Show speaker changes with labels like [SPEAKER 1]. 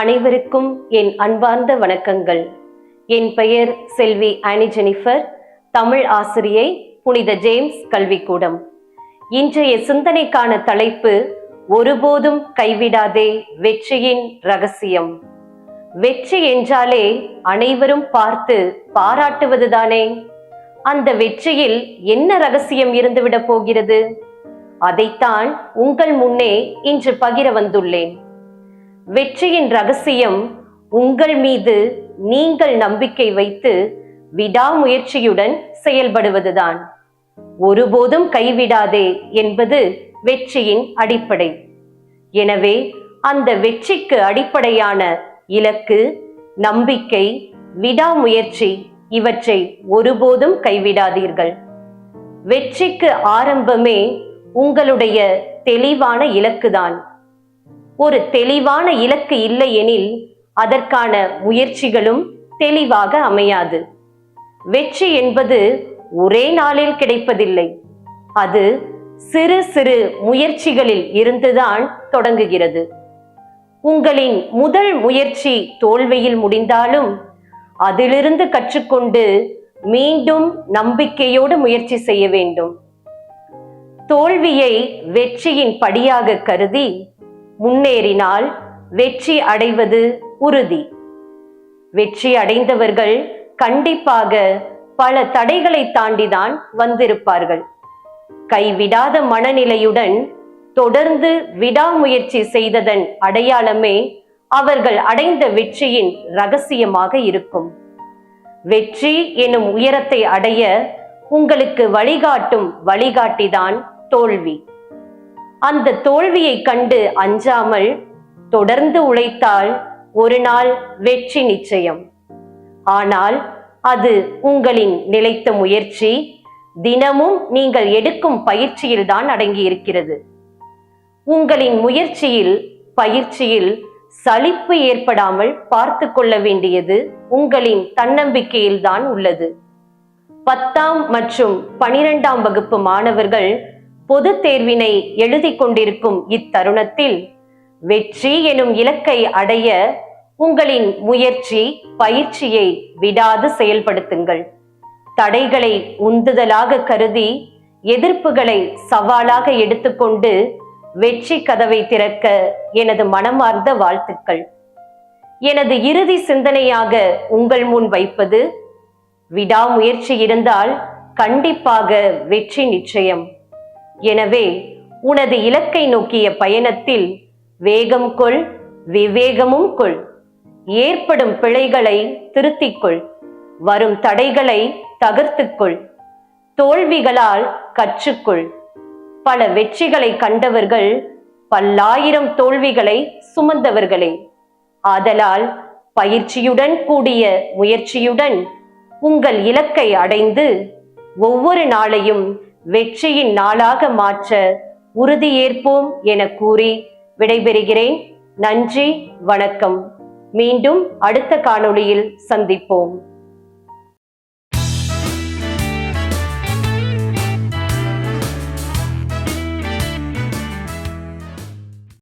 [SPEAKER 1] அனைவருக்கும் என் அன்பார்ந்த வணக்கங்கள். என் பெயர் செல்வி ஆனி ஜெனிஃபர், தமிழ் ஆசிரியை, புனித ஜேம்ஸ் கல்விக்கூடம். இன்றைய சிந்தனைக்கான தலைப்பு, ஒருபோதும் கைவிடாதே வெற்றியின் ரகசியம். வெற்றி என்றாலே அனைவரும் பார்த்து பாராட்டுவதுதானே? அந்த வெற்றியில் என்ன ரகசியம் இருந்துவிடப் போகிறது? அதைத்தான் உங்கள் முன்னே இன்று பகிர வந்துள்ளேன். வெற்றியின் ரகசியம் உங்கள் மீது நீங்கள் நம்பிக்கை வைத்து விடாமுயற்சியுடன் செயல்படுவதுதான். ஒருபோதும் கைவிடாதே என்பது வெற்றியின் அடிப்படை. எனவே அந்த வெற்றிக்கு அடிப்படையான இலக்கு, நம்பிக்கை, விடாமுயற்சி இவற்றை ஒருபோதும் கைவிடாதீர்கள். வெற்றிக்கு ஆரம்பமே உங்களுடைய தெளிவான இலக்குதான். ஒரு தெளிவான இலக்கு இல்லை எனில் அதற்கான முயற்சிகளும் தெளிவாக அமையாது. வெற்றி என்பது ஒரே நாளில் கிடைப்பதில்லை. அது சிறு சிறு முயற்சிகளில் இருந்துதான் தொடங்குகிறது. உங்களின் முதல் முயற்சி தோல்வியில் முடிந்தாலும் அதிலிருந்து கற்றுக்கொண்டு மீண்டும் நம்பிக்கையோடு முயற்சி செய்ய வேண்டும். தோல்வியை வெற்றியின் படியாக கருதி முன்னேறினால் வெற்றி அடைவது உறுதி. வெற்றி அடைந்தவர்கள் கண்டிப்பாக பல தடைகளை தாண்டிதான் வந்திருப்பார்கள். கைவிடாத மனநிலையுடன் தொடர்ந்து விடாமுயற்சி செய்ததன் அடையாளமே அவர்கள் அடைந்த வெற்றியின் ரகசியமாக இருக்கும். வெற்றி எனும் உயரத்தை அடைய உங்களுக்கு வழிகாட்டும் வழிகாட்டிதான் தோல்வி. அந்த தோல்வியை கண்டு அஞ்சாமல் தொடர்ந்து உழைத்தால் ஒரு நாள் வெற்றி நிச்சயம். ஆனால் அது உங்களின் நிலைத்த முயற்சி, தினமும் நீங்கள் எடுக்கும் பயிற்சியில்தான் அடங்கி இருக்கிறது. உங்களின் முயற்சியில், பயிற்சியில் சலிப்பு ஏற்படாமல் பார்த்து கொள்ள வேண்டியது உங்களின் தன்னம்பிக்கையில்தான் உள்ளது. 10ஆம் மற்றும் 12ஆம் வகுப்பு மாணவர்கள் பொது தேர்வினை எழுதி கொண்டிருக்கும் இத்தருணத்தில் வெற்றி எனும் இலக்கை அடைய உங்களின் முயற்சி, பயிற்சியை விடாது செயல்படுத்துங்கள். தடைகளை உந்துதலாக கருதி எதிர்ப்புகளை சவாலாக எடுத்துக்கொண்டு வெற்றி கதவை திறக்க எனது மனமார்ந்த வாழ்த்துக்கள். எனது இறுதி சிந்தனையாக உங்கள் முன் வைப்பது, விடாமுயற்சி இருந்தால் கண்டிப்பாக வெற்றி நிச்சயம். எனவே உனது இலக்கை நோக்கிய பயணத்தில் வேகம் கொள், விவேகமும் கொள். ஏற்படும் பிழைகளை திருத்திக்கொள், வரும் தடைகளை தகர்த்துக்கொள், தோல்விகளால் கற்றுக்கொள். பல வெற்றிகளை கண்டவர்கள் பல்லாயிரம் தோல்விகளை சுமந்தவர்களே. ஆதலால் பயிற்சியுடன் கூடிய முயற்சியுடன் உங்கள் இலக்கை அடைந்து ஒவ்வொரு நாளையும் வெற்றியின் நாளாக மாற்ற உறுதியேற்போம் என கூறி விடைபெறுகிறேன். நன்றி, வணக்கம். மீண்டும் அடுத்த காணொளியில் சந்திப்போம்.